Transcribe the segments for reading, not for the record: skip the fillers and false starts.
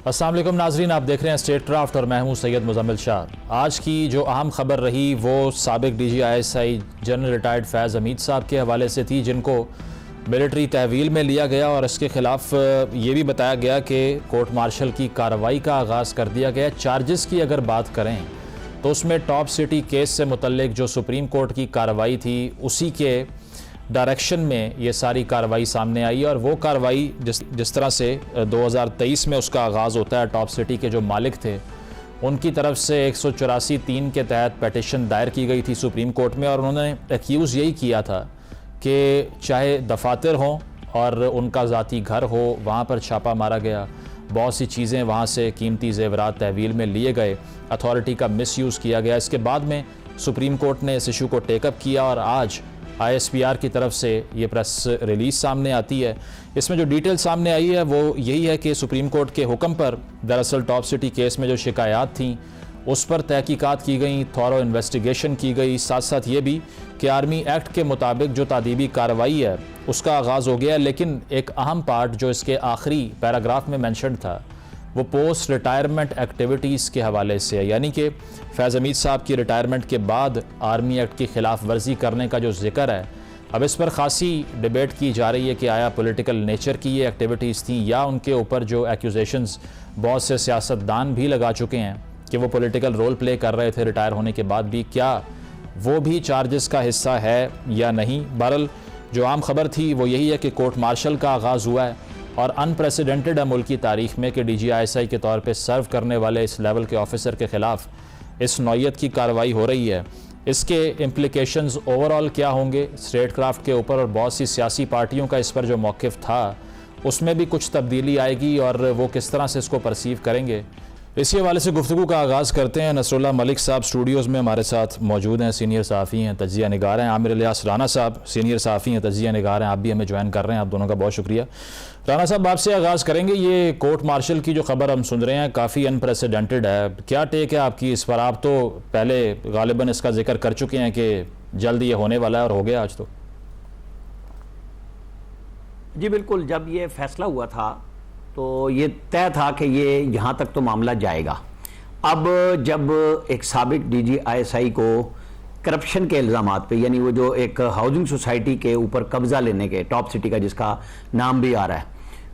अस्सलाम वालेकुम नाजरीन, आप देख रहे हैं स्टेट क्राफ्ट और मैं हूं सैयद मुजम्मिल शाह। आज की जो अहम खबर रही वो साबिक DGI जनरल रिटायर्ड फैज़ हमीद साहब के हवाले से थी, जिनको मिलिट्री तहवील में लिया गया और इसके ख़िलाफ़ ये भी बताया गया कि कोर्ट मार्शल की कार्रवाई का आगाज़ कर दिया गया। चार्जेस की अगर बात करें तो उसमें टॉप सिटी केस से मुतल्लिक जो सुप्रीम कोर्ट की कार्रवाई थी उसी के डायरेक्शन में ये सारी कार्रवाई सामने आई। और वो कार्रवाई जिस तरह से 2023 में उसका आगाज़ होता है, टॉप सिटी के जो मालिक थे उनकी तरफ से 184(3) के तहत पेटिशन दायर की गई थी सुप्रीम कोर्ट में, और उन्होंने एक्यूज़ यही किया था कि चाहे दफातर हों और उनका ज़ाती घर हो, वहाँ पर छापा मारा गया, बहुत सी चीज़ें वहाँ से कीमती ज़ेवरात तहवील में लिए गए, अथॉरिटी का मिसयूज़ किया गया। इसके बाद में सुप्रीम कोर्ट ने इस इशू को टेकअप किया और आज ISPR की तरफ से ये प्रेस रिलीज़ सामने आती है। इसमें जो डिटेल सामने आई है वो यही है कि सुप्रीम कोर्ट के हुक्म पर दरअसल टॉप सिटी केस में जो शिकायत थी उस पर तहकीकात की गई, थॉरो इन्वेस्टिगेशन की गई। साथ साथ ये भी कि आर्मी एक्ट के मुताबिक जो तादीबी कार्रवाई है उसका आगाज़ हो गया। लेकिन एक अहम पार्ट जो इसके आखिरी पैराग्राफ में मेंशन था वो पोस्ट रिटायरमेंट एक्टिविटीज़ के हवाले से है, यानी कि फैज़ हमीद साहब की रिटायरमेंट के बाद आर्मी एक्ट की खिलाफ वर्जी करने का जो जिक्र है, अब इस पर ख़ासी डिबेट की जा रही है कि आया पॉलिटिकल नेचर की ये एक्टिविटीज़ थी या उनके ऊपर जो एक्यूजेशंस बहुत से सियासतदान भी लगा चुके हैं कि वो पॉलिटिकल रोल प्ले कर रहे थे रिटायर होने के बाद भी, क्या वो भी चार्जेस का हिस्सा है या नहीं। बहरहाल जो आम खबर थी वो यही है कि कोर्ट मार्शल का आगाज़ हुआ है और अनप्रेसिडेंटेड है मुल्क की तारीख में कि DGI के तौर पे सर्व करने वाले इस लेवल के ऑफिसर के ख़िलाफ़ इस नौयत की कार्रवाई हो रही है। इसके इम्प्लिकेशंस ओवरऑल क्या होंगे स्टेट क्राफ्ट के ऊपर, और बहुत सी सियासी पार्टियों का इस पर जो मौक़िफ़ था उसमें भी कुछ तब्दीली आएगी और वो किस तरह से इसको परसीव करेंगे, इसी हवाले से गुफ्तगू का आगाज़ करते हैं। नसरुल्लाह मलिक साहब स्टूडियोज़ में हमारे साथ मौजूद हैं, सीनियर सहाफ़ी हैं, तज्ज़िया निगार हैं। आमिर इलियास राना साहब सीनियर सहाफ़ी हैं, तज्ज़िया निगार हैं, आप भी हमें ज्वाइन कर रहे हैं, आप दोनों का बहुत शुक्रिया। राना साहब, आपसे आगाज़ करेंगे। ये कोर्ट मार्शल की जो खबर हम सुन रहे हैं काफ़ी अनप्रेसिडेंटेड है, क्या टेक है आपकी इस पर? आप तो पहले गालिबन इसका जिक्र कर चुके हैं कि जल्द ये होने वाला है और हो गया आज तो। जी बिल्कुल, जब ये फैसला हुआ था तो ये तय था कि ये यहाँ तक तो मामला जाएगा। अब जब एक साबिक DGI को करप्शन के इल्ज़ामात पे, यानी वो जो एक हाउसिंग सोसाइटी के ऊपर कब्ज़ा लेने के, टॉप सिटी का जिसका नाम भी आ रहा है,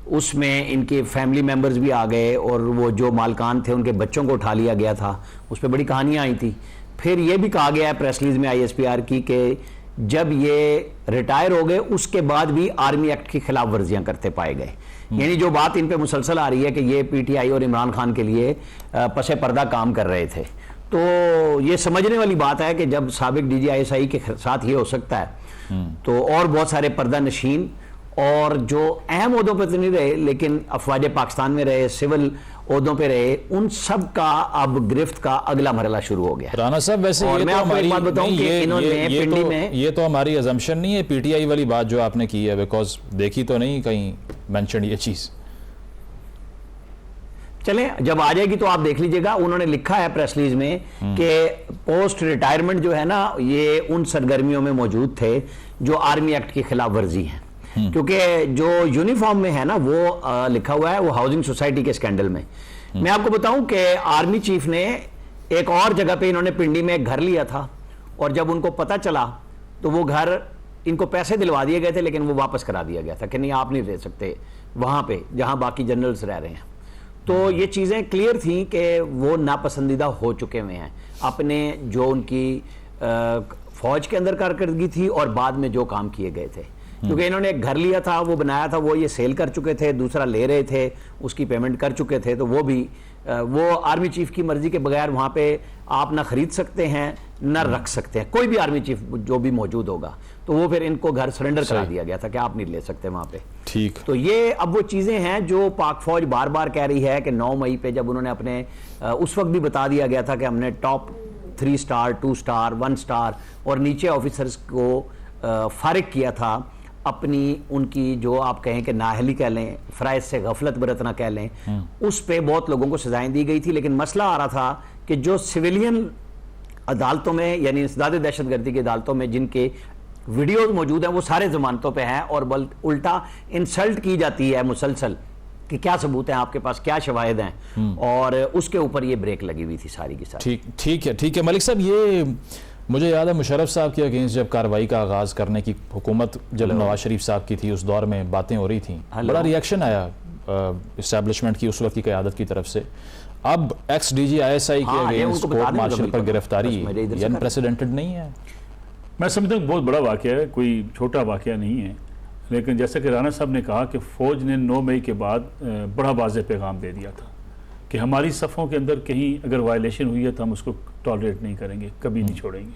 उसमें इनके फैमिली मेम्बर्स भी आ गए और वो जो मालकान थे उनके बच्चों को उठा लिया गया था, उस पर बड़ी कहानियाँ आई थी। फिर ये भी कहा गया है प्रेस रिलीज में ISPR की कि जब ये रिटायर हो गए उसके बाद भी आर्मी एक्ट की खिलाफ वर्जियां करते पाए गए। यानी जो बात इन पे मुसलसल आ रही है कि ये PTI और इमरान खान के लिए पसे पर्दा काम कर रहे थे, तो ये समझने वाली बात है कि जब साबिक DGI के साथ ये हो सकता है तो और बहुत सारे पर्दा नशीन और जो अहम ओहदों पर तो नहीं रहे लेकिन अफवाज पाकिस्तान में रहे, सिविल ओहदों पे रहे, उन सब का अब गिरफ्त का अगला मरहला शुरू हो गया। राना साहब, वैसे ये तो हमारी बात बताऊं कि इन्होंने पिंडी में, ये तो हमारी अजम्पशन नहीं है PTI वाली बात जो आपने की है, बिकॉज देखी तो नहीं कहीं मेंशन ये चीज। चले जब आ जाएगी तो आप देख लीजिएगा। उन्होंने लिखा है प्रेस रिलीज में कि पोस्ट रिटायरमेंट जो है ना, ये उन सरगर्मियों में मौजूद थे जो आर्मी एक्ट की खिलाफ वर्जी है, क्योंकि जो यूनिफॉर्म में है ना वो लिखा हुआ है वो हाउसिंग सोसाइटी के स्कैंडल में। मैं आपको बताऊं कि आर्मी चीफ ने एक और जगह पे, इन्होंने पिंडी में एक घर लिया था और जब उनको पता चला तो वो घर, इनको पैसे दिलवा दिए गए थे लेकिन वो वापस करा दिया गया था कि नहीं आप नहीं रह सकते वहां पे जहां बाकी जनरल्स रह रहे हैं। तो ये चीजें क्लियर थी कि वो नापसंदीदा हो चुके हुए हैं अपने जो उनकी फौज के अंदर कारकर्दगी थी और बाद में जो काम किए गए थे, क्योंकि इन्होंने एक घर लिया था, वो बनाया था, वो ये सेल कर चुके थे, दूसरा ले रहे थे, उसकी पेमेंट कर चुके थे, तो वो भी वो आर्मी चीफ की मर्जी के बगैर वहां पे आप ना खरीद सकते हैं ना रख सकते हैं, कोई भी आर्मी चीफ जो भी मौजूद होगा। तो वो फिर इनको घर सरेंडर करा दिया गया था कि आप नहीं ले सकते वहां पे। ठीक, तो ये अब वो चीजें हैं जो पाक फौज बार बार कह रही है कि 9 मई पे जब उन्होंने अपने उस वक्त भी बता दिया गया था कि हमने टॉप 3 स्टार 2 स्टार 1 स्टार और नीचे ऑफिसर्स को फारिग किया था अपनी, उनकी जो आप कहें कि नाअहली कह लें, फ़राइज़ से गफलत बरतना कह लें, उस पे बहुत लोगों को सजाएं दी गई थी। लेकिन मसला आ रहा था कि जो सिविलियन अदालतों में, यानी इंसदाद दहशतगर्दी की अदालतों में जिनके वीडियोज मौजूद हैं वो सारे जमानतों पे हैं और बल उल्टा इंसल्ट की जाती है मुसलसल कि क्या सबूत हैं आपके पास, क्या शवाहिद हैं, और उसके ऊपर ये ब्रेक लगी हुई थी सारी की सारी। ठीक है मलिक साहब, ये मुझे याद है मुशर्रफ साहब के अगेंस्ट जब कार्रवाई का आगाज़ करने की हुकूमत जब नवाज शरीफ साहब की थी, उस दौर में बातें हो रही थी, बड़ा रिएक्शन आया इस्टेब्लिशमेंट की उस वक्त की क़यादत की तरफ से। अब एक्स DG ISI के अगेंस्ट कोर्ट मार्शल पर गिरफ्तारी अनप्रेसिडेंटेड नहीं है? मैं समझता हूँ बहुत बड़ा वाक़या है, कोई छोटा वाक़या नहीं है। लेकिन जैसा कि राना साहब ने कहा कि फ़ौज ने 9 मई के बाद बड़ा वाज़ेह पैगाम दे दिया था कि हमारी सफ़ों के अंदर कहीं अगर वायलेशन हुई है तो हम उसको टॉलरेट नहीं करेंगे, कभी नहीं छोड़ेंगे।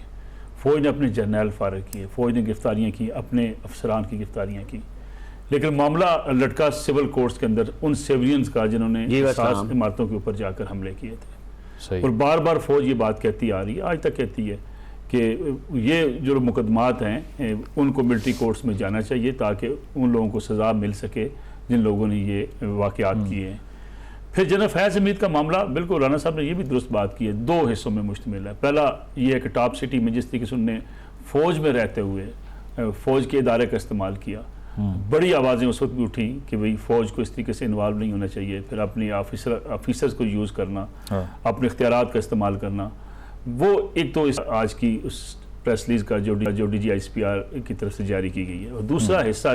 फ़ौज ने अपने जर्नैल फारग किए, फ़ौज ने गिरफ्तारियाँ की, अपने अफसरान की गिरफ्तारियाँ की, लेकिन मामला लटका सिविल कोर्ट्स के अंदर उन सिविलियंस का जिन्होंने इमारतों के ऊपर जाकर हमले किए थे। और बार बार फ़ौज ये बात कहती आ रही है, आज तक कहती है कि ये जो मुकदमात हैं उनको मिलिट्री कोर्ट्स में जाना चाहिए ताकि उन लोगों को सज़ा मिल सके जिन लोगों ने ये वाक़यात किए हैं। फिर जनरल फैज़ हमीद का मामला, बिल्कुल राना साहब ने ये भी दुरुस्त बात की है, 2 हिस्सों में मुश्तमिल है। पहला ये है कि टॉप सिटी में जिस तरीके से उनने फ़ौज में रहते हुए फ़ौज के इदारे का इस्तेमाल किया, बड़ी आवाज़ें उस वक्त भी उठी कि भाई फ़ौज को इस तरीके से इन्वॉल्व नहीं होना चाहिए। फिर अपने ऑफिसर्स को यूज़ करना, अपने इख्तियारात का इस्तेमाल करना, वो एक तो इस आज की उस प्रेस रिलीज़ का जो DG ISPR की तरफ से जारी की गई है, और दूसरा हिस्सा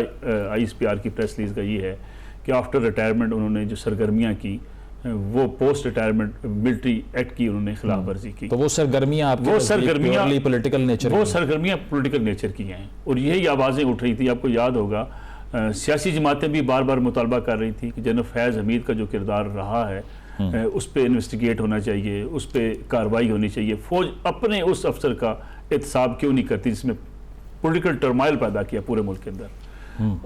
ISPR की प्रेस रिलीज़ का ये है कि आफ्टर रिटायरमेंट उन्होंने जो सरगर्मियाँ की वो पोस्ट रिटायरमेंट मिलिट्री एक्ट की उन्होंने खिलाफ वर्जी की। तो वो सरगर्मियाँ पॉलिटिकल नेचर की हैं, और यही आवाज़ें उठ रही थी। आपको याद होगा सियासी जमातें भी बार बार मुतालबा कर रही थी कि जनरल फैज़ हमीद का जो किरदार रहा है उस पर इन्वेस्टिगेट होना चाहिए, उस पर कार्रवाई होनी चाहिए। फ़ौज अपने उस अफसर का एहतसाब क्यों नहीं करती जिसमें पॉलिटिकल टर्माइल पैदा किया पूरे मुल्क के अंदर।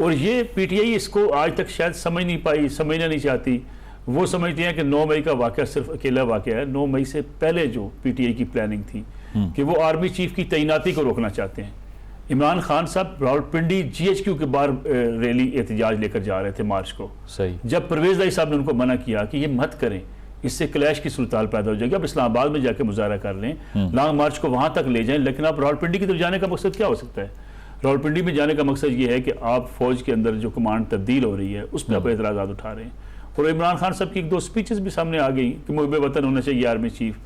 और ये PTI इसको आज तक शायद समझ नहीं पाई, समझना नहीं चाहती। वो समझती हैं कि 9 मई का वाक़या सिर्फ अकेला वाक़या है। 9 मई से पहले जो PTI की प्लानिंग थी कि वो आर्मी चीफ की तैनाती को रोकना चाहते हैं। इमरान खान साहब रावलपिंडी GHQ के बाहर रैली एहतजाज लेकर जा रहे थे मार्च को। सही। जब परवेज़ दाई साहब ने उनको मना किया कि ये मत करें, इससे क्लैश की सूरत पैदा हो जाएगी, आप इस्लामाबाद में जाकर मुजाहरा कर लें, लॉन्ग मार्च को वहाँ तक ले जाएं, लेकिन आप रावलपिंडी की तरफ जाने का मकसद क्या हो सकता है? रावलपिंडी में जाने का मकसद ये है कि आप फ़ौज के अंदर जो कमांड तब्दील हो रही है उस पर आप एतराज़ात उठा रहे हैं। और इमरान खान साहब की 1-2 स्पीचेस भी सामने आ गई कि मुहब्बे वतन होना चाहिए आर्मी चीफ।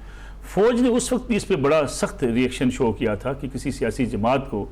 फ़ौज ने उस वक्त भी इस पर बड़ा सख्त रिएक्शन शो किया था कि किसी सियासी जमात को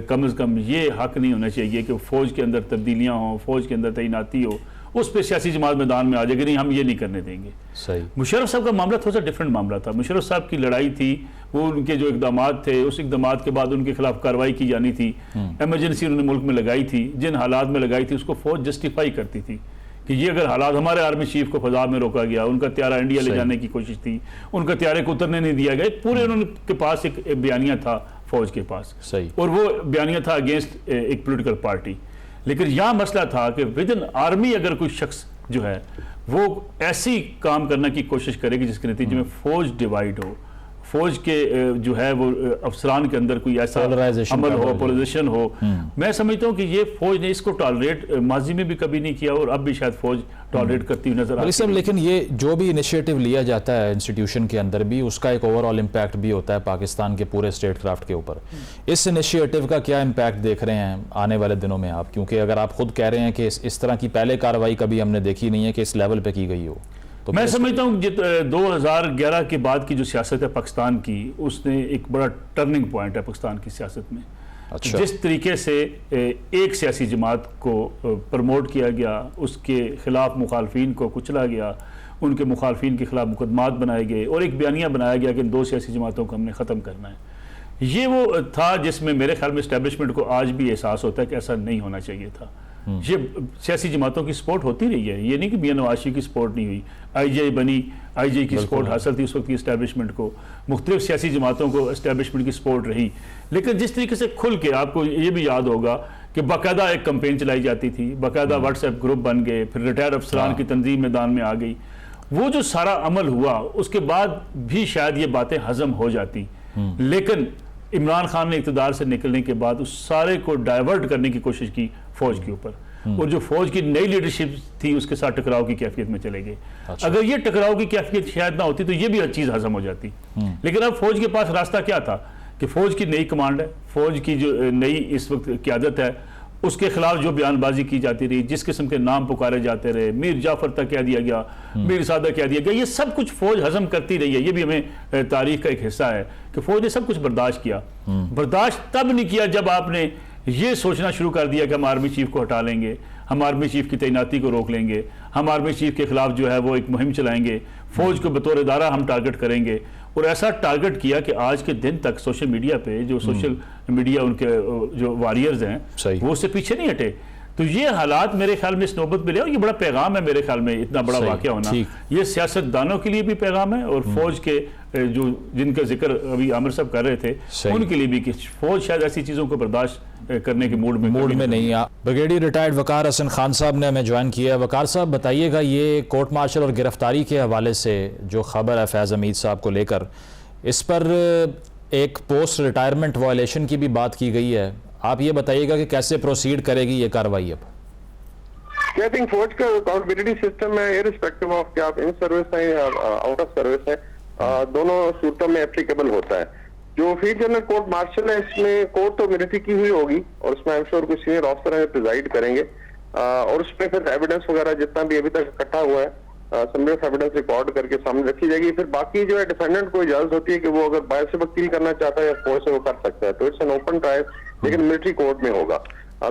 कम अज़ कम ये हक नहीं होना चाहिए कि फ़ौज के अंदर तब्दीलियाँ हों, फ़ौज के अंदर तैनाती हो, उस पर सियासी जमात मैदान में आ जाएगी, नहीं हम ये नहीं करने देंगे। सही। मुशर्रफ साहब का मामला थोड़ा सा डिफरेंट मामला था। मुशर्रफ साहब की लड़ाई थी, वो उनके जो इक़दामात थे, उस इक़दामात के बाद उनके खिलाफ कार्रवाई की जानी थी, एमरजेंसी उन्होंने मुल्क में लगाई थी, जिन हालात में लगाई थी उसको फ़ौज जस्टिफाई करती थी कि ये अगर हालात हमारे आर्मी चीफ को फजा में रोका गया, उनका त्यारा इंडिया ले जाने की कोशिश थी, उनका त्यारे को उतरने नहीं दिया गया, पूरे उनके पास एक बयानिया था फ़ौज के पास। सही। और वो बयानिया था अगेंस्ट एक पोलिटिकल पार्टी। लेकिन यहाँ मसला था कि विद इन आर्मी अगर कोई शख्स जो है वो ऐसी काम करने की कोशिश करेगी जिसके नतीजे में फ़ौज डिवाइड हो, फ़ौज के जो है वो अफसरान के अंदर कोई ऐसा अमल हो, पोलराइजेशन हो, मैं समझता हूँ कि ये फ़ौज ने इसको टॉलरेट माजी में भी कभी नहीं किया और अब भी शायद फ़ौज टॉलरेट करती हुई नजर आती है। लेकिन ये जो भी इनिशिएटिव लिया जाता है इंस्टीट्यूशन के अंदर भी, उसका एक ओवरऑल इम्पैक्ट भी होता है पाकिस्तान के पूरे स्टेट क्राफ्ट के ऊपर। इस इनिशिएटिव का क्या इम्पैक्ट देख रहे हैं आने वाले दिनों में आप? क्योंकि अगर आप खुद कह रहे हैं कि इस तरह की पहले कार्रवाई कभी हमने देखी नहीं है कि इस लेवल पे की गई हो, तो मैं समझता हूँ 2011 के बाद की जो सियासत है पाकिस्तान की, उसने एक बड़ा टर्निंग पॉइंट है पाकिस्तान की सियासत में। अच्छा। जिस तरीके से एक सियासी जमात को प्रमोट किया गया, उसके खिलाफ मुखालफिन को कुचला गया, उनके मुखालफिन के खिलाफ मुकदमात बनाए गए और एक बयानिया बनाया गया कि इन 2 सियासी जमातों को हमने ख़त्म करना है, ये वो था जिसमें मेरे ख्याल में इस्टेब्लिशमेंट को आज भी एहसास होता है कि ऐसा नहीं होना चाहिए था। ये सियासी जमातों की सपोर्ट होती रही है, ये नहीं कि मियां नवाज शरीफ की सपोर्ट नहीं हुई, IJ बनी, IJ की सपोर्ट हासिल थी उस वक्त की इस्टेब्लिशमेंट को, मुख्तलिफ सियासी जमातों को इस्टेब्लिशमेंट की सपोर्ट रही। लेकिन जिस तरीके से खुल के, आपको ये भी याद होगा कि बाकायदा एक कंपेन चलाई जाती थी, बाकायदा व्हाट्सएप ग्रुप बन गए, फिर रिटायर्ड अफसरान की तंजीम मैदान में आ गई, वो जो सारा अमल हुआ उसके बाद भी शायद ये बातें हजम हो जाती, लेकिन इमरान खान ने इक़्तिदार से निकलने के बाद उस सारे को डाइवर्ट करने की कोशिश की फ़ौज के ऊपर, और जो फ़ौज की नई लीडरशिप थी उसके साथ टकराव की कैफियत में चले गए। अच्छा। अगर ये टकराव की कैफियत शायद ना होती तो ये भी हर चीज़ हजम हो जाती। लेकिन अब फ़ौज के पास रास्ता क्या था कि फ़ौज की नई कमांड है, फ़ौज की जो नई इस वक्त क़यादत है, उसके खिलाफ जो बयानबाजी की जाती रही, जिस किस्म के नाम पुकारे जाते रहे, मीर जाफर तक कह दिया गया, मीर सादा कह दिया गया, ये सब कुछ फौज हजम करती रही है। ये भी हमें तारीख का एक हिस्सा है कि फौज ने सब कुछ बर्दाश्त किया। बर्दाश्त तब नहीं किया जब आपने ये सोचना शुरू कर दिया कि हम आर्मी चीफ को हटा लेंगे, हम आर्मी चीफ की तैनाती को रोक लेंगे, हम आर्मी चीफ के खिलाफ जो है वो एक मुहिम चलाएंगे, फौज को बतौर इदारा हम टारगेट करेंगे। और ऐसा टारगेट किया कि आज के दिन तक सोशल मीडिया पे जो सोशल मीडिया उनके जो वॉरियर्स हैं वो उससे पीछे नहीं हटे। तो ये हालात मेरे ख्याल में इस नौबत में ले, और ये बड़ा पैगाम है मेरे ख्याल में, इतना बड़ा वाकया होना, ये सियासतदानों के लिए भी पैगाम है और फौज के जो जिनका जिक्र अभी आमिर साहब कर रहे थे उनके लिए भी, कि फौज शायद ऐसी चीज़ों को बर्दाश्त करने के मूड में नहीं है। ब्रिगेडियर रिटायर्ड वकार हसन खान साहब ने हमें ज्वाइन किया है। वकार साहब बताइएगा, ये कोर्ट मार्शल और गिरफ्तारी के हवाले से जो खबर है फैज़ हमीद साहब को लेकर, इस पर एक पोस्ट रिटायरमेंट वायलेशन की भी बात की गई है। आप ये बताइएगा कि कैसे प्रोसीड करेगी ये कार्रवाई अब? आई थिंक फौज का अकाउंटेबिलिटी सिस्टम है, इररिस्पेक्टिव ऑफ कि आप इन सर्विस हैं या आउट ऑफ सर्विस है, दोनों सूरतों में एप्लीकेबल होता है। जो फील्ड जनरल कोर्ट मार्शल है, इसमें कोर्ट तो मिलिट्री की हुई होगी और उसमें आई एम श्योर कुछ सीनियर ऑफिसर है प्रिजाइड करेंगे, और उसमें फिर एविडेंस वगैरह जितना भी अभी तक इकट्ठा हुआ है समरी ऑफ एविडेंस रिकॉर्ड करके सामने रखी जाएगी। फिर बाकी जो है डिफेंडेंट को इजाजत होती है कि वो अगर बाहर से वकील करना चाहता है या फौज से वो कर सकता है, तो इट्स एन ओपन ट्रायल, लेकिन मिलिट्री कोर्ट में होगा।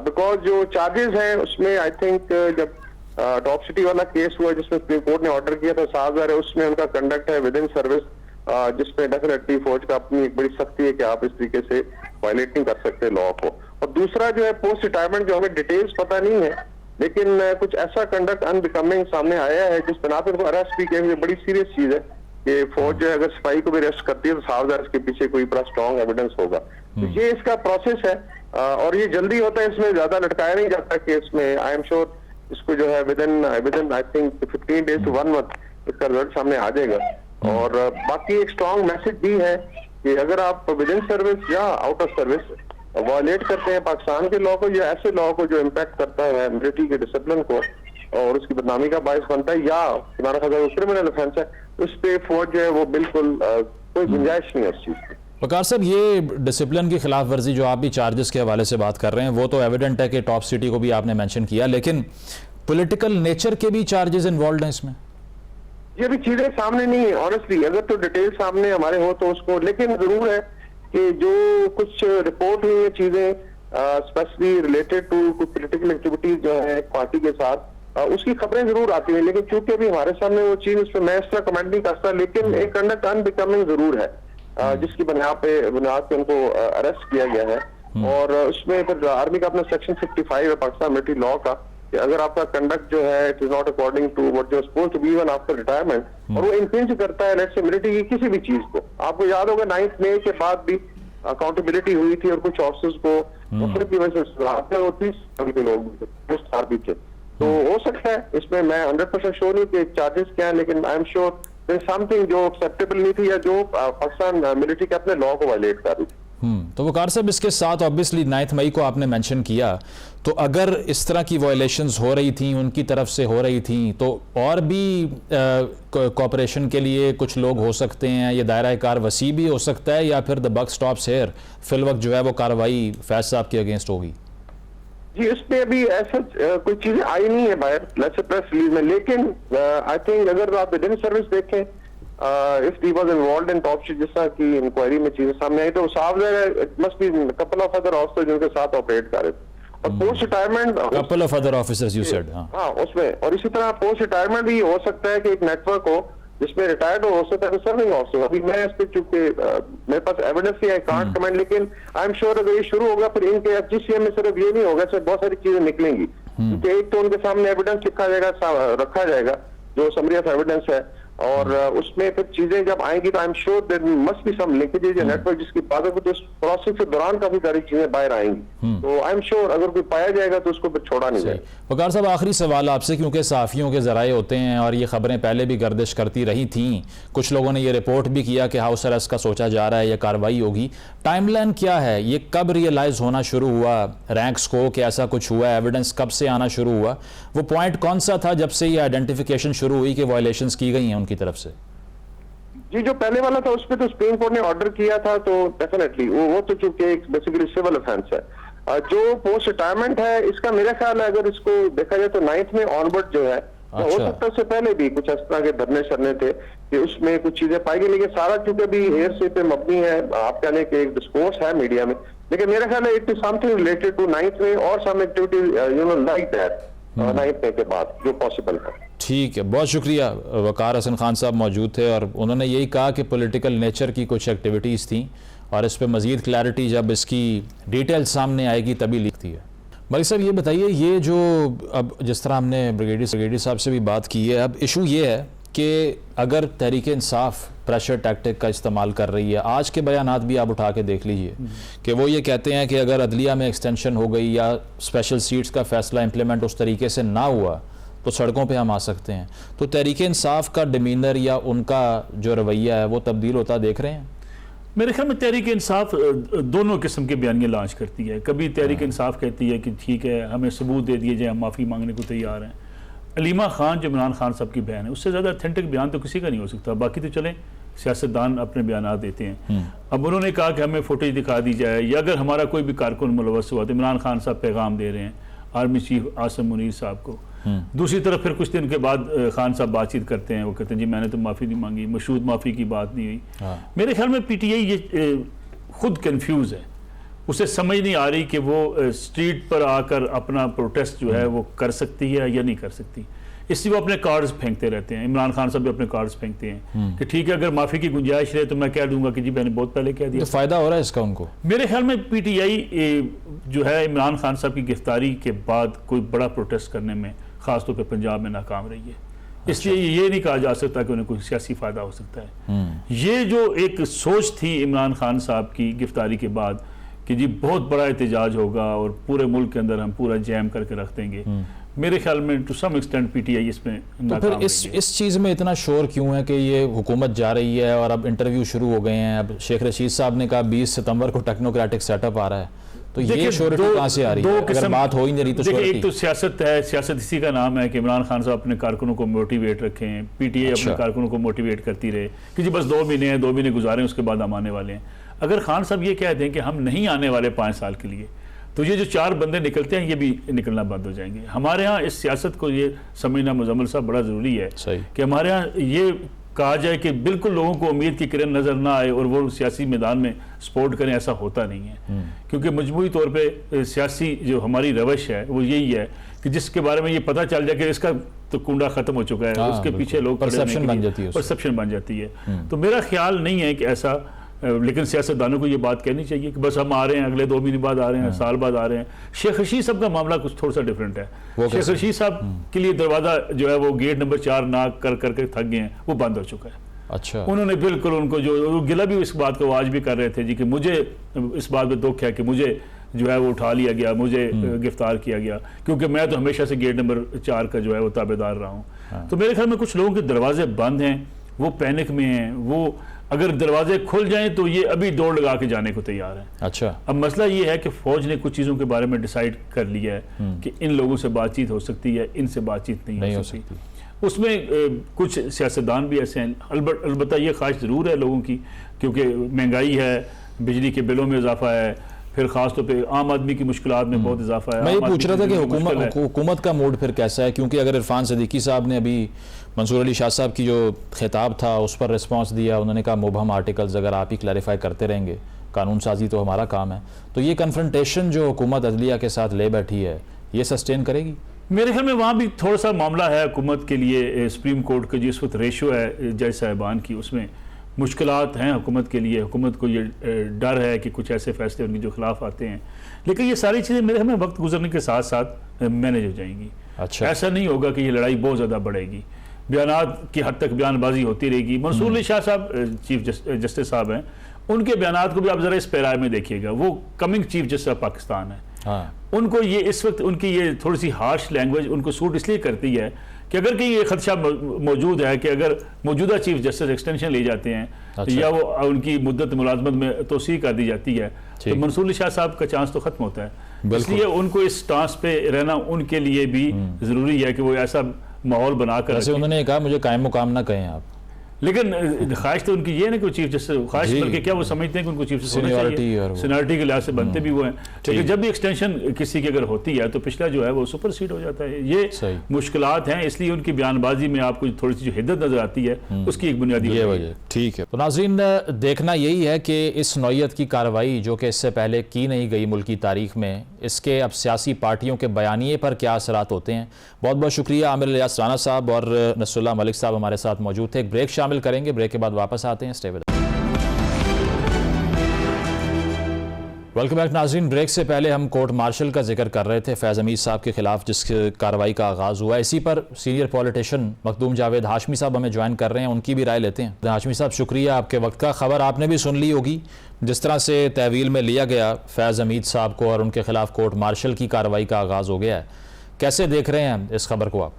बिकॉज जो चार्जेस हैं उसमें आई थिंक जब टॉप सिटी वाला केस हुआ जिसमें सुप्रीम कोर्ट ने ऑर्डर किया था, साफ है उसमें उनका कंडक्ट है विद इन सर्विस, जिसमें डेफिनेटली फौज का अपनी एक बड़ी सख्ती है कि आप इस तरीके से वायलेट नहीं कर सकते लॉ को। और दूसरा जो है पोस्ट रिटायरमेंट, जो हमें डिटेल्स पता नहीं है, लेकिन कुछ ऐसा कंडक्ट अनबिकमिंग सामने आया है जिस बिना पर उनको अरेस्ट भी किया। बड़ी सीरियस चीज है कि फौज जो है अगर सिपाही को भी अरेस्ट करती है तो साफ इसके पीछे कोई बड़ा स्ट्रॉन्ग एविडेंस होगा। तो ये इसका प्रोसेस है और ये जल्दी होता है, इसमें ज्यादा लटकाया नहीं जाता केस में। आई एम श्योर इसको जो है with in I think 15 days to 1 month इसका रिजल्ट सामने आ जाएगा। और बाकी एक स्ट्रॉन्ग मैसेज भी है कि अगर आप विद इन सर्विस या आउट ऑफ सर्विस वायलेट करते हैं पाकिस्तान के लॉ को या ऐसे लॉ को जो इम्पैक्ट करता है मिलिट्री के डिसिप्लिन को और उसकी बदनामी का बायस बनता है, या हमारा ख्याल क्रिमिनल ऑफेंस है, उस पे फौज जो है वो बिल्कुल कोई गुंजाइश नहीं है उस चीज की। वकार साहब, ये डिसिप्लिन की खिलाफ वर्जी जो आप भी चार्जेस के हवाले से बात कर रहे हैं वो तो एविडेंट है कि टॉप सिटी को भी आपने मेंशन किया, लेकिन पॉलिटिकल नेचर के भी चार्जेस इन्वॉल्व हैं इसमें? ये भी चीजें सामने नहीं है ऑनेस्टली, अगर तो डिटेल सामने हमारे हो तो उसको, लेकिन जरूर है कि जो कुछ रिपोर्ट हुई है चीजें स्पेशली रिलेटेड टू कुछ पोलिटिकल एक्टिविटीज जो है पार्टी के साथ, उसकी खबरें जरूर आती हैं, लेकिन चूंकि अभी हमारे सामने वो चीज उस पर मैं इस तरह कमेंट नहीं करता, लेकिन एक कंडक्ट अनबिकमिंग जरूर है जिसकी बुनियाद पे उनको अरेस्ट किया गया है। और उसमें फिर आर्मी का अपना सेक्शन 55 है पाकिस्तान मिलिट्री लॉ का कि अगर आपका कंडक्ट जो है it is not according to what you supposed to be even after retirement, और वो इंफ्रिंज करता है लेट्स से मिलिट्री की किसी भी चीज को। आपको याद होगा 9 मई के बाद भी अकाउंटेबिलिटी हुई थी और कुछ ऑफिसर्स को की वजह से लोग भी थे। तो हो सकता है इसमें, मैं 100% श्योर हूँ कि चार्जेस क्या है, लेकिन आई एम श्योर समथिंग जो एक्सेप्टेबल नहीं थी या जो पाकिस्तान मिलिट्री के अपने लॉ को वायलेट कर रही थी। तो वकार साहब, इसके साथ ऑब्वियसली 9 मई को आपने मेंशन किया, तो अगर इस तरह की वायलेशंस हो रही थी उनकी तरफ से हो रही थी, तो और भी कोऑपरेशन के लिए कुछ लोग हो सकते हैं, ये दायरा कार वसी भी हो सकता है, या फिर द बक स्टॉप्स हियर, फिल वक्त जो है वो कार्रवाई फैज साहब के अगेंस्ट होगी? जी, इसमें अभी ऐसा कोई चीजें आई नहीं है बाहर प्रेस रिलीज में, लेकिन आई थिंक अगर आप विद इन सर्विस देखें if he was involved in top जैसा की इंक्वायरी में चीजें सामने आई, तो साफ है it must be couple of other officers जिनके साथ ऑपरेट कर रहे थे। और post retirement couple of other officers you said, हाँ उसमें, और इसी तरह पोस्ट रिटायरमेंट भी हो सकता है कि एक नेटवर्क हो जिसमें रिटायर्ड हो सकता है सर्विंग ऑफिसर। अभी मैं इस पे चूंकि मेरे पास एविडेंस ही है, कांट कमेंट, लेकिन आई एम श्योर अगर ये शुरू होगा फिर इनके एफजीसीएम में सिर्फ ये नहीं होगा, इसमें बहुत सारी चीजें निकलेंगी, क्योंकि एक तो उनके सामने एविडेंस रखा जाएगा जो समरी ऑफ एविडेंस है, और उसमें फिर चीजें जब आएंगी तो I am sure there must be some linkages या नेटवर्क जिसकी बात है तो प्रोसेस के दौरान काफी सारी चीजें बाहर आएंगी। तो आई एम श्योर अगर कोई पाया जाएगा तो उसको फिर छोड़ा नहीं जाएगा। वकार साहब, आखिरी सवाल आपसे, क्योंकि सहाफ़ियों के ज़राए होते हैं और ये खबरें पहले भी गर्दिश करती रही थीं, कुछ लोगों ने ये रिपोर्ट भी किया कि हाउस अरेस्ट का सोचा जा रहा है, ये कार्रवाई होगी, टाइमलाइन क्या है? ये कब रियलाइज़ होना शुरू हुआ रैंक्स को कि ऐसा कुछ हुआ? एविडेंस कब से आना शुरू हुआ? वो पॉइंट कौन सा था जब से ये आइडेंटिफिकेशन शुरू हुई कि वायलेशंस की गई हैं उनकी तरफ से? जी, जो पहले वाला था उस पर तो सुप्रीम कोर्ट ने ऑर्डर किया था, तो डेफिनेटली वो तो चूंकि एक बेसिकली सिविल ऑफेंस है, जो पोस्ट रिटायरमेंट है इसका मेरा ख्याल है अगर इसको देखा जाए तो 9th में ऑनवर्ड जो है हो अच्छा। सकता है उससे पहले भी कुछ इस तरह के धरने शरने थे कि उसमें कुछ चीजें पाई गई, लेकिन सारा चूंकि भी एयर से पे मबनी है, आप कहने के एक डिस्कोर्स है मीडिया में, लेकिन मेरा ख्याल है it is something related to 9th में और some activity like that 9th में के बाद जो पॉसिबल है। ठीक है, बहुत शुक्रिया। वकार हसन खान साहब मौजूद थे और उन्होंने यही कहा कि पॉलिटिकल नेचर की कुछ एक्टिविटीज़ थी और इस पर मज़ीद क्लैरिटी जब इसकी डिटेल सामने आएगी तभी लिखती है। मलिक साहब ये बताइए, ये जो अब जिस तरह हमने ब्रिगेडियर साहब से भी बात की है, अब इशू ये है कि अगर तहरीक इंसाफ प्रेशर टैक्टिक का इस्तेमाल कर रही है, आज के बयानात भी आप उठा के देख लीजिए कि वो ये कहते हैं कि अगर अदलिया में एक्सटेंशन हो गई या स्पेशल सीट्स का फैसला इम्प्लीमेंट उस तरीके से ना हुआ तो सड़कों पे हम आ सकते हैं। तो तहरीक इंसाफ का डिमीनर या उनका जो रवैया है वो तब्दील होता देख रहे हैं? मेरे ख्याल में तहरीक इंसाफ दोनों किस्म के बयानियाँ लॉन्च करती है। कभी तहरीक इंसाफ कहती है कि ठीक है हमें सबूत दे दिए जाए, हम माफ़ी मांगने को तैयार हैं। अलीमा खान जो इमरान खान साहब की बहन है, उससे ज़्यादा ऑथेंटिक बयान तो किसी का नहीं हो सकता। बाकी तो चलें सियासतदान अपने बयान देते हैं। अब उन्होंने कहा कि हमें फुटेज दिखा दी जाए या अगर हमारा कोई भी कारकुन मुलवस हुआ तो इमरान खान साहब पैगाम दे रहे हैं आर्मी चीफ आसिम मुनीर साहब को। दूसरी तरफ फिर कुछ दिन के बाद खान साहब बातचीत करते हैं, वो कहते हैं जी मैंने तो माफ़ी नहीं मांगी, मशहूद माफ़ी की बात नहीं हुई। मेरे ख्याल में पीटीआई ये खुद कंफ्यूज है, उसे समझ नहीं आ रही कि वो स्ट्रीट पर आकर अपना प्रोटेस्ट जो है वो कर सकती है या नहीं कर सकती, इसलिए वो अपने कार्ड्स फेंकते रहते हैं। इमरान खान साहब भी अपने कार्ड्स फेंकते हैं कि ठीक है अगर माफ़ी की गुंजाइश रहे तो मैं कह दूंगा कि जी मैंने बहुत पहले कह दिया। तो फ़ायदा हो रहा है इसका उनको? मेरे ख्याल में पीटीआई जो है इमरान खान साहब की गिरफ्तारी के बाद कोई बड़ा प्रोटेस्ट करने में खासतौर पर पंजाब में नाकाम रही है। इसलिए ये नहीं कहा जा सकता कि उन्हें कोई सियासी फ़ायदा हो सकता है। ये जो एक सोच थी इमरान खान साहब की गिरफ्तारी के बाद कि जी बहुत बड़ा एहतजाज होगा और पूरे मुल्क के अंदर हम पूरा जैम करके रख देंगे, मेरे ख्याल में टू सम एक्सटेंट पीटीआई इसमें तो फिर इस चीज़ में इतना शोर क्यों है कि ये हुकूमत जा रही है और अब इंटरव्यू शुरू हो गए हैं? अब शेख रशीद साहब ने कहा 20 सितंबर को टेक्नोक्रेटिक सेटअप आ रहा है, तो ये श्योरिटी कहाँ से आ रही है? अगर बात हो ही नहीं रही तो देखिए, एक तो सियासत है, सियासत इसी का नाम है कि इमरान खान साहब अपने कारकुनों को मोटिवेट रखें, पीटीआई अपने कारकुनों को मोटिवेट करती रहे कि जी बस 2 महीने हैं, 2 महीने गुजारें उसके बाद हम आने वाले हैं। अगर खान साहब ये कह दें कि हम नहीं आने वाले 5 साल के लिए, तो ये जो 4 बंदे निकलते हैं ये भी निकलना बंद हो जाएंगे। हमारे यहाँ इस सियासत को ये समझना मुजम्मिल साहब बड़ा ज़रूरी है कि हमारे यहाँ ये कहा जाए कि बिल्कुल लोगों को उम्मीद की किरण नज़र ना आए और वो सियासी मैदान में सपोर्ट करें, ऐसा होता नहीं है। क्योंकि मजमूई तौर पे सियासी जो हमारी रवश है वो यही है कि जिसके बारे में ये पता चल जाए कि इसका तो कुंडा ख़त्म हो चुका है, उसके पीछे लोग परसेप्शन बन जाती है। तो मेरा ख्याल नहीं है कि ऐसा, लेकिन सियासतदानों को ये बात कहनी चाहिए कि बस हम आ रहे हैं, अगले 2 महीने बाद आ रहे हैं, साल बाद आ रहे हैं। शेख रशीद साहब का मामला कुछ थोड़ा सा डिफरेंट है। शेख रशीद साहब के लिए दरवाज़ा जो है वो गेट नंबर 4 ना कर करके थक गए हैं, वो बंद हो चुका है। अच्छा, उन्होंने बिल्कुल उनको जो गिला भी इस बात को आज भी कर रहे थे जी कि मुझे इस बात में दुख है कि मुझे जो है वो उठा लिया गया, मुझे गिरफ्तार किया गया, क्योंकि मैं तो हमेशा से गेट नंबर 4 का जो है वो ताबेदार रहा हूँ। तो मेरे ख्याल में कुछ लोगों के दरवाजे बंद हैं, वो पैनिक में हैं, वो अगर दरवाजे खुल जाएं तो ये अभी दौड़ लगा के जाने को तैयार है। अच्छा, अब मसला ये है कि फौज ने कुछ चीज़ों के बारे में डिसाइड कर लिया है कि इन लोगों से बातचीत हो सकती है, इनसे बातचीत नहीं हो सकती। उसमें कुछ सियासतदान भी ऐसे हैं, अलबत्ता ये ख्वाहिश ज़रूर है लोगों की, क्योंकि महंगाई है, बिजली के बिलों में इजाफा है, फिर खास तौर पे आम आदमी की मुश्किलात में बहुत इजाफा है। मैं ये पूछ रहा था कि हुकूमत का मूड फिर कैसा है, क्योंकि अगर इरफान सिद्दीकी साहब ने अभी मंसूर अली शाह साहब की जो खिताब था उस पर रिस्पांस दिया, उन्होंने कहा मुबहम आर्टिकल्स अगर आप ही क्लैरिफाई करते रहेंगे, कानून साजी तो हमारा काम है, तो ये कन्फ्रंटेशन जो हुकूमत अदलिया के साथ ले बैठी है ये सस्टेन करेगी? मेरे ख्याल में वहाँ भी थोड़ा सा मामला है हुकूमत के लिए। सुप्रीम कोर्ट का जिस वक्त रेशो है जज साहिबान की, उसमें मुश्किलात हैं हुकूमत के लिए। हुकूमत को ये डर है कि कुछ ऐसे फैसले उनके जो खिलाफ आते हैं, लेकिन ये सारी चीज़ें मेरे ख्याल में वक्त गुजरने के साथ साथ मैनेज हो जाएंगी। अच्छा, ऐसा नहीं होगा कि ये लड़ाई बहुत ज़्यादा बढ़ेगी, बयानात की हद तक बयानबाजी होती रहेगी। मंसूर अली शाह साहब चीफ जस्टिस साहब हैं, उनके बयानात को भी आप ज़रा इस पैराए में देखिएगा, वो coming chief justice of Pakistan है। उनको ये इस वक्त उनकी ये थोड़ी सी हार्श लैंग्वेज उनको सूट इसलिए करती है कि अगर कहीं ये खदशा मौजूद है कि अगर मौजूदा चीफ जस्टिस एक्सटेंशन ले जाते हैं, या वो उनकी मुद्दत मुलाजमत में तोसी कर दी जाती है, तो मंसूर अली शाह साहब का चांस तो खत्म होता है। इसलिए उनको इस स्टांस पे रहना उनके लिए भी ज़रूरी है कि वो ऐसा माहौल बनाकर। वैसे उन्होंने कहा मुझे कायम मुकाम ना कहें आप। लेकिन ख्वाहिश तो उनकी ये है ना कि चीफ जस्टिस ख्वाहिश, जी। बल्कि क्या वो समझते हैं कि उनको चीफ जस्टिस होना Seniority चाहिए, और वो। सीनियरिटी के लिहाज से बनते भी वो हैं। लेकिन जब भी एक्सटेंशन किसी की अगर होती है तो पिछला जो है वो सुपरसीड हो जाता है। ये सही। मुश्किलात हैं, इसलिए उनकी बयानबाजी में आपको थोड़ी सी जो हिद्दत नजर आती है उसकी एक बुनियादी ये वजह है। वजह ठीक है। तो नाज़रीन, देखना यही है कि इस नौइयत की कार्रवाई जो कि इससे पहले की नहीं गई मुल्की तारीख में, इसके अब सियासी पार्टियों के बयानिए पर क्या असरात होते हैं। बहुत बहुत शुक्रिया आमिर इलियास राना साहब और नसरुल्लाह मलिक साहब हमारे साथ मौजूद थे। एक ब्रेक शामिल करेंगे, ब्रेक के बाद वापस आते हैं। Stay with us. Welcome back नाज़रीन। ब्रेक से पहले हम कोर्ट मार्शल का जिक्र कर रहे थे फैज़ हमीद साहब के खिलाफ जिस कार्रवाई का आगाज़ हुआ। इसी पर सीनियर पॉलिटिशियन मखदूम जावेद हाशमी साहब हमें ज्वाइन कर रहे हैं, उनकी भी राय लेते हैं। हाशमी साहब, शुक्रिया आपके वक्त का। खबर आपने भी सुन ली होगी, जिस तरह से तहवील में लिया गया फैज़ हमीद साहब को और उनके खिलाफ कोर्ट मार्शल की कार्रवाई का आगाज़ हो गया है। कैसे देख रहे हैं इस खबर को आप?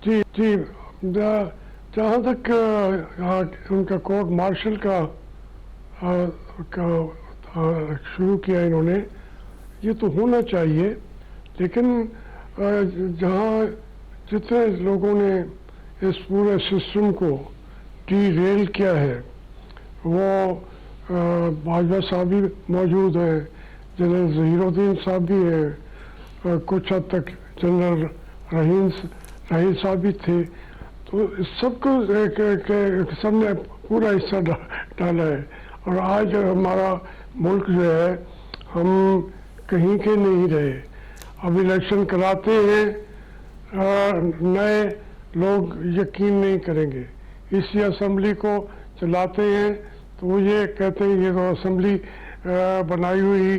जी जी, जहाँ तक उनका कोर्ट मार्शल का शुरू किया इन्होंने, ये तो होना चाहिए, लेकिन जहाँ जितने लोगों ने इस पूरे सिस्टम को डीरेल किया है, वो बाजवा साहब भी मौजूद हैं, जनरल ज़हीरुद्दीन साहब भी हैं, कुछ हद तक जनरल रहीम साहब भी थे। तो इस सबको सबने पूरा हिस्सा डाला है। और आज हमारा मुल्क जो है, हम कहीं के नहीं रहे। अब इलेक्शन कराते हैं, नए लोग यकीन नहीं करेंगे। इसी असम्बली को चलाते हैं तो वो ये कहते हैं ये तो असम्बली बनाई हुई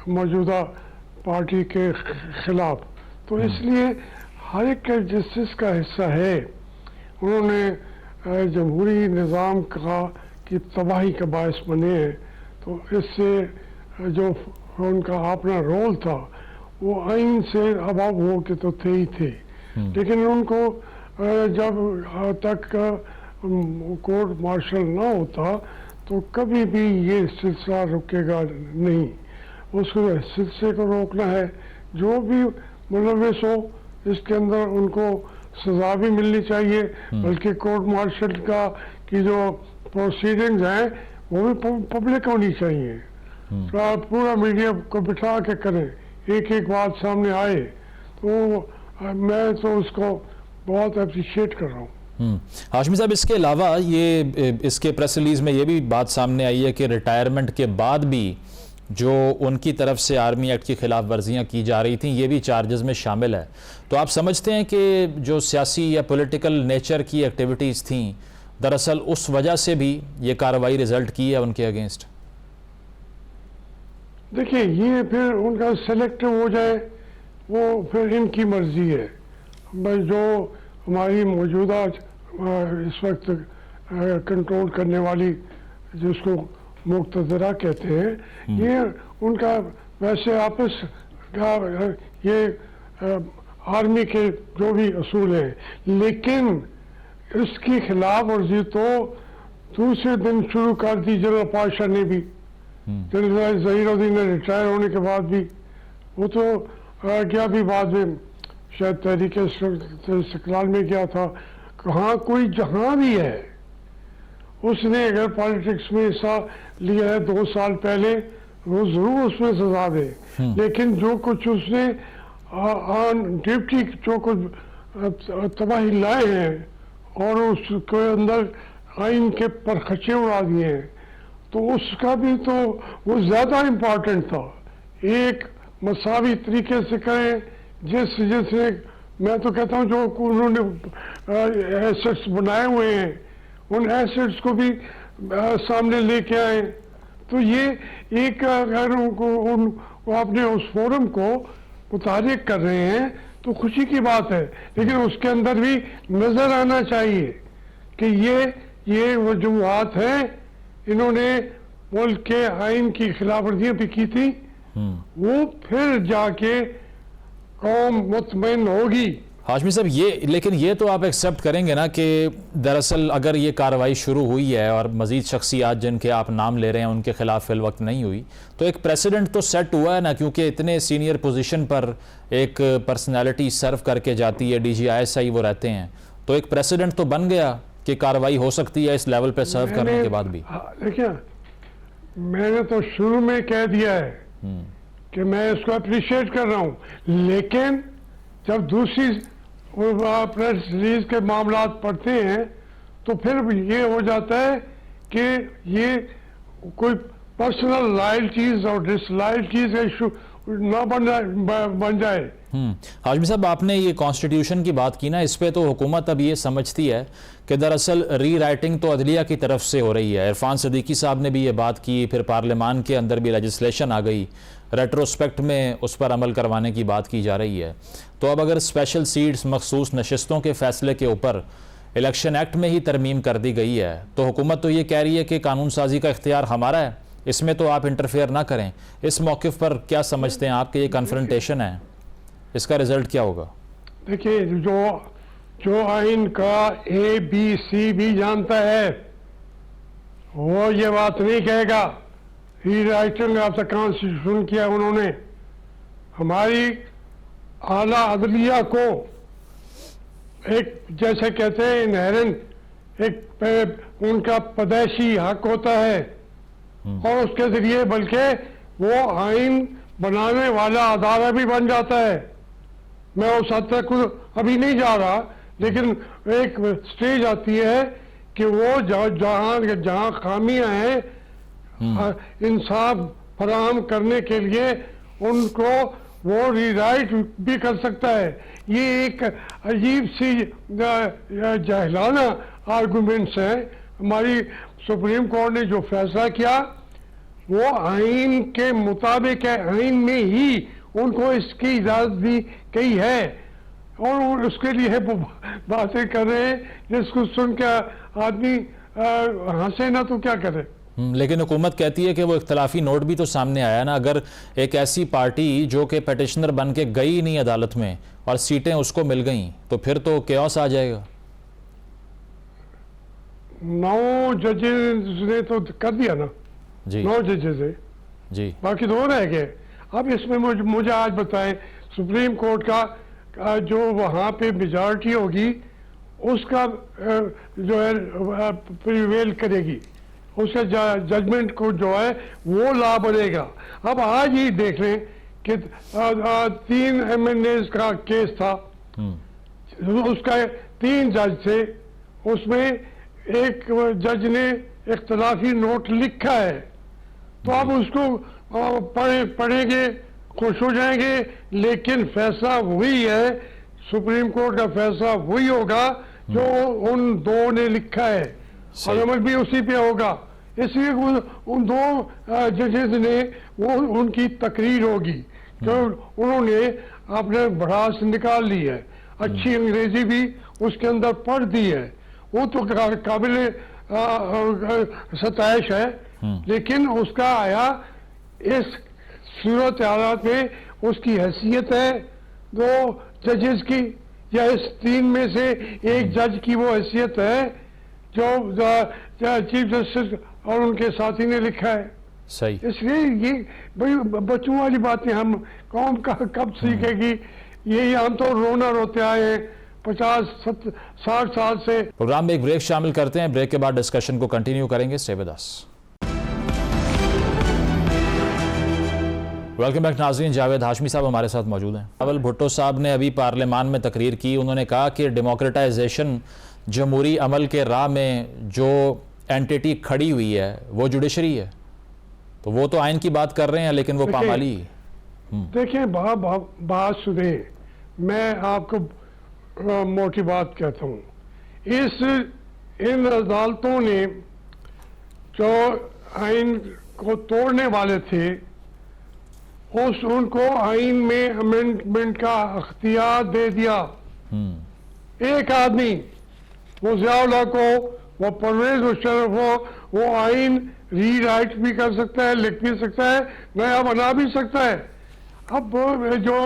मौजूदा पार्टी के खिलाफ। तो इसलिए हर एक जस्टिस का हिस्सा है। उन्होंने जमहूरी निज़ाम का की तबाही का बायस बने हैं, तो इससे जो उनका अपना रोल था वो आइन से अभाव हो के तो थे ही थे। लेकिन उनको जब तक कोर्ट मार्शल ना होता तो कभी भी ये सिलसिला रुकेगा नहीं। उसको सिलसिले को रोकना है। जो भी मुलविस हो इसके अंदर उनको सजा भी मिलनी चाहिए, बल्कि कोर्ट मार्शल का की जो प्रोसीडिंग्स हैं वो भी पब्लिक होनी चाहिए। पूरा मीडिया को बिठा के करें, एक एक बात सामने आए, तो मैं तो उसको बहुत अप्रिशिएट कर रहा हूँ। हाशमी साहब, इसके अलावा ये इसके प्रेस रिलीज में ये भी बात सामने आई है कि रिटायरमेंट के बाद भी जो उनकी तरफ से आर्मी एक्ट की खिलाफ वर्जियाँ की जा रही थी, ये भी चार्जेस में शामिल है। तो आप समझते हैं कि जो सियासी या पॉलिटिकल नेचर की एक्टिविटीज़ थी, दरअसल उस वजह से भी ये कार्रवाई रिजल्ट की है उनके अगेंस्ट? देखिए, ये फिर उनका सेलेक्टिव हो जाए वो फिर इनकी मर्जी है। बस जो हमारी मौजूदा इस वक्त कंट्रोल करने वाली, जिसको मुक्तदरा कहते हैं, ये उनका वैसे आपस का ये आर्मी के जो भी असूल हैं, लेकिन इसकी खिलाफ वर्जी तो दूसरे दिन शुरू कर दी जनरल पाशा ने भी। जनरल ज़हीरुद्दीन ने रिटायर होने के बाद भी वो तो क्या भी बाद में शायद तहरीक इस्तिक़लाल में गया था। कहाँ कोई जहाँ भी है, उसने अगर पॉलिटिक्स में हिस्सा लिया है 2 साल पहले, वो जरूर उसमें सजा दे। लेकिन जो कुछ उसने डिप्टी जो कुछ तबाही लाए हैं और उसके अंदर आइन के परखचे उड़ा दिए हैं, तो उसका भी तो वो ज़्यादा इम्पोर्टेंट था। एक मसावी तरीके से करें, जिसने मैं तो कहता हूँ जो उन्होंने एसेट्स बनाए हुए हैं, उन एसेट्स को भी सामने लेके आए। तो ये एक अगर उनको अपने उस फोरम को मुतारिक कर रहे हैं तो खुशी की बात है, लेकिन उसके अंदर भी नजर आना चाहिए कि ये वजूहात हैं, इन्होंने मुल्क के आइन की खिलाफ वर्जियां भी की थी, वो फिर जाके कौम मुतमईन होगी। हाशमी साहब, लेकिन ये तो आप एक्सेप्ट करेंगे ना कि दरअसल अगर ये कार्रवाई शुरू हुई है और मज़ीद शख्सियात जिनके आप नाम ले रहे हैं उनके खिलाफ फिल वक्त नहीं हुई, तो एक प्रेसिडेंट तो सेट हुआ है ना, क्योंकि इतने सीनियर पोजीशन पर एक पर्सनालिटी सर्व करके जाती है, DGISI वो रहते हैं, तो एक प्रेसिडेंट तो बन गया कि कार्रवाई हो सकती है इस लेवल पे सर्व करने के बाद भी? देखिए, मैंने तो शुरू में कह दिया है कि मैं इसको अप्रिशिएट कर रहा हूं, लेकिन जब दूसरी प्रेस रिलीज के मामला पढ़ते हैं तो फिर ये हो जाता है कि ये कोई पर्सनल लॉयल्टीज और डिसलॉयल्टीज का इशू ना बन जाए। हाशमी साहब, आपने ये कॉन्स्टिट्यूशन की बात की ना, इस पे तो हुकूमत अब ये समझती है कि दरअसल री राइटिंग तो अदलिया की तरफ से हो रही है। इरफान सिद्दीकी साहब ने भी ये बात की, फिर पार्लियामान के अंदर भी लेजिस्लेशन आ गई, रेट्रोस्पेक्ट में उस पर अमल करवाने की बात की जा रही है। तो अब अगर स्पेशल सीट्स मखसूस नशिस्तों के फैसले के ऊपर इलेक्शन एक्ट में ही तरमीम कर दी गई है, तो हुकूमत तो ये कह रही है कि कानून साजी का इख्तियार हमारा है, इसमें तो आप इंटरफेयर ना करें। इस मौक़िफ़ पर क्या समझते हैं आप कि ये कन्फ्रंटेशन है, इसका रिजल्ट क्या होगा? देखिए, जो आइन का ABC भी जानता है वो ये बात नहीं कहेगा री राइटिंग ऑफ द कॉन्स्टिट्यूशन किया उन्होंने। हमारी आला अदलिया को एक, जैसे कहते हैं, इनहेरेंट एक उनका पैदाइशी हक होता है और उसके जरिए बल्कि वो आइन बनाने वाला अदारा भी बन जाता है। मैं उस हद तक अभी नहीं जा रहा, लेकिन एक स्टेज आती है कि वो जहाँ खामियां हैं इंसाफ फराहम करने के लिए उनको वो रीराइट भी कर सकता है। ये एक अजीब सी जाहिलाना आर्गुमेंट्स हैं। हमारी सुप्रीम कोर्ट ने जो फैसला किया वो आइन के मुताबिक है, आइन में ही उनको इसकी इजाजत दी गई है और उसके लिए वो बातें कर रहे हैं जिसको सुन के आदमी हंसे ना तो क्या करे। लेकिन हुकूमत कहती है कि वो इख्तलाफी नोट भी तो सामने आया ना। अगर एक ऐसी पार्टी जो कि पेटिशनर बन के गई नहीं अदालत में और सीटें उसको मिल गई तो फिर तो केओस आ जाएगा। 9 जजेस ने तो कर दिया ना जी, 9 जजेस है जी, बाकी 2 रह गए। अब इसमें मुझे आज बताएं, सुप्रीम कोर्ट का जो वहाँ पे मेजॉरिटी होगी उसका जो है प्रिवेल करेगी, उसका जजमेंट को जो है वो ला बनेगा। अब आज ही देख लें कि 3 MNAs का केस था, उसका 3 जज थे, उसमें एक जज ने इख्तलाफी नोट लिखा है, तो अब उसको पढ़ेंगे खुश हो जाएंगे, लेकिन फैसला वही है, सुप्रीम कोर्ट का फैसला वही होगा जो उन 2 ने लिखा है और अमल भी उसी पे होगा। इसलिए उन 2 जजेस ने वो उनकी तकरीर होगी जो उन्होंने अपने भड़ास निकाल ली है, अच्छी अंग्रेजी भी उसके अंदर पढ़ दी है, वो तो काबिल सताइश है। लेकिन उसका आया इस सूरत हालात में उसकी हैसियत है 2 जजेस की या इस 3 में से एक जज की वो हैसियत है जो चीफ जस्टिस और उनके साथी ने लिखा है। सही। इसलिए ये भाई बच्चों वाली बातें हम कौम कब सीखेगी? यही हम तो रोना रोते आए हैं 50-60 साल से। प्रोग्राम में एक ब्रेक शामिल करते हैं, ब्रेक के बाद डिस्कशन को कंटिन्यू करेंगे। Stay with us. Welcome back नाज़रीन, जावेद हाशमी साहब हमारे साथ मौजूद हैं। बिलावल भुट्टो साहब ने अभी पार्लियामान में तकरीर की, उन्होंने कहा कि डेमोक्रेटाइजेशन जमहूरी अमल के राह में जो एंटिटी खड़ी हुई है वो जुडिशरी है, तो वो तो आइन की बात कर रहे हैं लेकिन वो पामाली। देखिए बात सुने, मैं आपको मोटी बात कहता हूँ, इन अदालतों ने जो आइन को तोड़ने वाले थे उनको आइन में अमेंडमेंट का अख्तियार दे दिया। एक आदमी, वो ज़ियाउल्लाह को, वो परवेज मुशर्रफ हो, वो आइन रीराइट भी कर सकता है, लिख भी सकता है, नया बना भी सकता है। अब जो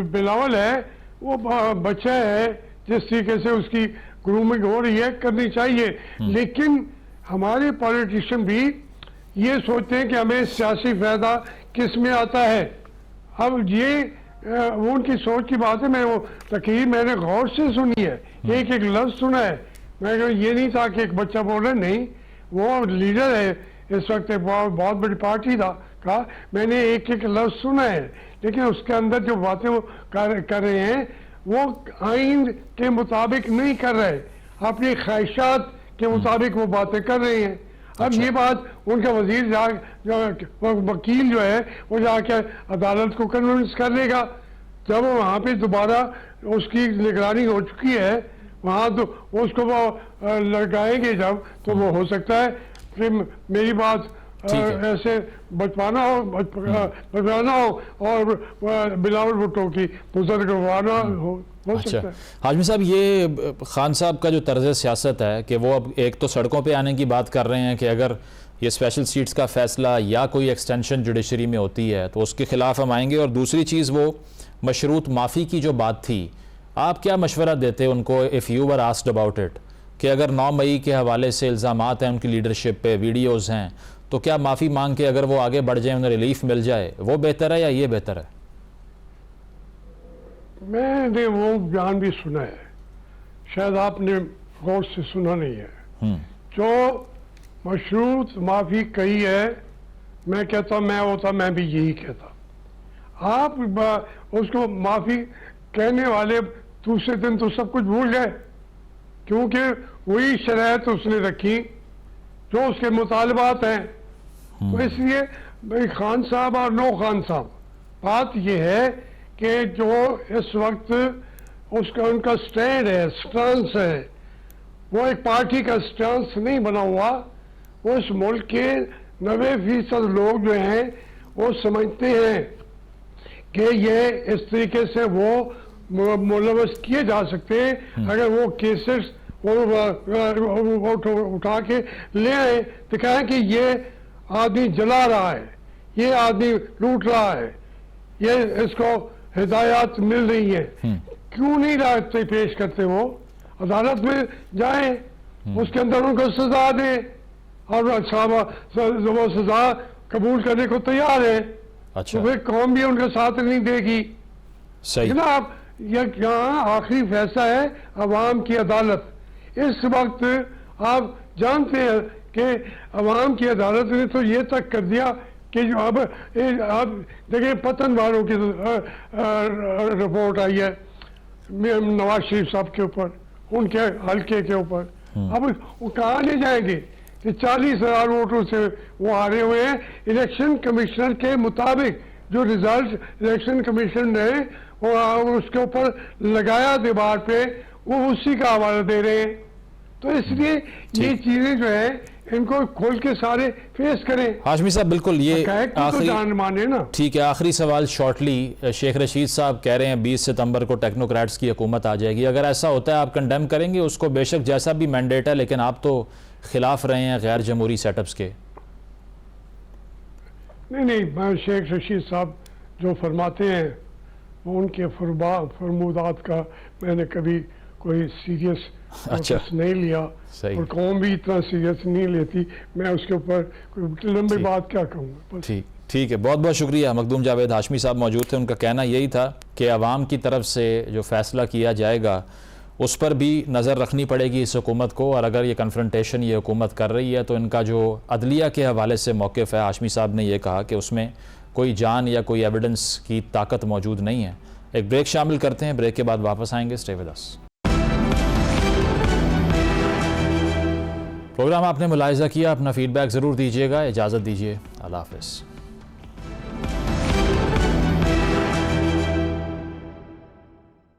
बिलावल है वो बच्चा है, जिस तरीके से उसकी ग्रूमिंग हो रही है करनी चाहिए, लेकिन हमारे पॉलिटिशियन भी ये सोचते हैं कि हमें सियासी फायदा किस में आता है। अब ये वो उनकी सोच की बात है। मैं वो तकरीर मैंने गौर से सुनी है, एक एक लफ्ज सुना है। मैं ये नहीं था कि एक बच्चा बोल रहा है, नहीं, वो लीडर है इस वक्त, एक बहुत बड़ी पार्टी का मैंने एक एक लफ्ज सुना है, लेकिन उसके अंदर जो बातें वो कर रहे हैं वो आइन के मुताबिक नहीं कर रहे, अपनी ख्वाहिशात के मुताबिक वो बातें कर रहे हैं। अब ये बात उनका वजीर वकील जो है वो जाके अदालत को कन्विंस कर लेगा। जब वो वहाँ पे दोबारा उसकी निगरानी हो चुकी है, वहाँ तो उसको वो लगाएंगे जब, तो वो हो सकता है फिर मेरी बात ऐसे बचवाना हो और बिलावल भुट्टो की बुजुर्ग करवाना हो अच्छा हाशमी साहब, ये खान साहब का जो तर्ज सियासत है कि वो अब एक तो सड़कों पे आने की बात कर रहे हैं कि अगर ये स्पेशल सीट्स का फैसला या कोई एक्सटेंशन जुडिशरी में होती है तो उसके खिलाफ हम आएंगे, और दूसरी चीज़ वो मशरूत माफ़ी की जो बात थी, आप क्या मशवरा देते उनको if you were asked about it, कि अगर 9 मई के हवाले से इल्ज़ामात हैं उनकी लीडरशिप पे, वीडियोज़ हैं, तो क्या माफ़ी मांग के अगर वो आगे बढ़ जाए, उन्हें रिलीफ मिल जाए, वो बेहतर है या ये बेहतर है? मैंने वो बयान भी सुना है, शायद आपने गौर से सुना नहीं है। जो मशरूत माफ़ी कही है, मैं कहता मैं होता मैं भी यही कहता। आप उसको माफ़ी कहने वाले दूसरे दिन तो सब कुछ भूल गए, क्योंकि वही शराइत उसने रखी जो उसके मुतालबात हैं। तो इसलिए भाई खान साहब और नो खान साहब, बात यह है कि जो इस वक्त उसका उनका स्टैंड है, स्टांस है, वो एक पार्टी का स्टांस नहीं बना हुआ। वो इस मुल्क के 90% लोग जो हैं वो समझते हैं कि ये इस तरीके से वो मुलवस किए जा सकते हैं। अगर वो केसेस उठा के ले आए, दिखाए कि ये आदमी जला रहा है, ये आदमी लूट रहा है, ये इसको हिदायत मिल रही है, क्यों नहीं रास्ते पेश करते? वो अदालत में जाएं, उसके अंदर उनको सजा दें, और वो सजा कबूल करने को तैयार है। अच्छा। तो फिर कौम भी उनके साथ नहीं देगी। सही। लेकिन आप यहाँ आखिरी फैसला है अवाम की अदालत। इस वक्त आप जानते हैं कि अवाम की अदालत ने तो ये तक कर दिया कि जो अब देखिए पतन वालों की रिपोर्ट आई है नवाज शरीफ साहब के ऊपर, उनके हल्के के ऊपर। अब वो कहाँ ले जाएंगे कि 40,000 वोटों से वो हारे हुए हैं। इलेक्शन कमिश्नर के मुताबिक जो रिजल्ट इलेक्शन कमीशन ने वो उसके ऊपर लगाया दीवार पे, वो उसी का हवाला दे रहे हैं। तो इसलिए ये चीजें जो है इनको खोल के सारे फेस करें। हाशमी साहब बिल्कुल, ये आखिरी जान माने ना। ठीक है, आखिरी सवाल शॉर्टली, शेख रशीद साहब कह रहे हैं 20 सितंबर को टेक्नोक्रेट्स की हुकूमत आ जाएगी। अगर ऐसा होता है आप कंडेम करेंगे उसको, बेशक जैसा भी मैंडेट है, लेकिन आप तो खिलाफ रहे हैं गैर जमहूरी सेटअप्स के। नहीं, शेख रशीद साहब जो फरमाते हैं वो उनके फरमूदात का मैंने कभी कोई सीरियस नहीं लिया, और कौम भी इतना सीरियस नहीं लेती। मैं उसके ऊपर कोई लंबी बात क्या कहूँगा। ठीक है, बहुत बहुत शुक्रिया। मखदूम जावेद हाशमी साहब मौजूद थे, उनका कहना यही था कि अवाम की तरफ से जो फैसला किया जाएगा उस पर भी नज़र रखनी पड़ेगी इस हुकूमत को, और अगर ये कन्फ्रंटेशन ये हुकूमत कर रही है तो इनका जो अदलिया के हवाले से मौक़िफ़ है, हाशमी साहब ने यह कहा कि उसमें कोई जान या कोई एविडेंस की ताकत मौजूद नहीं है। एक ब्रेक शामिल करते हैं, ब्रेक के बाद वापस आएंगे। Stay with us. प्रोग्राम आपने मुलाहिज़ा किया, अपना फ़ीडबैक ज़रूर दीजिएगा। इजाज़त दीजिए, अल्लाह हाफ़िज़।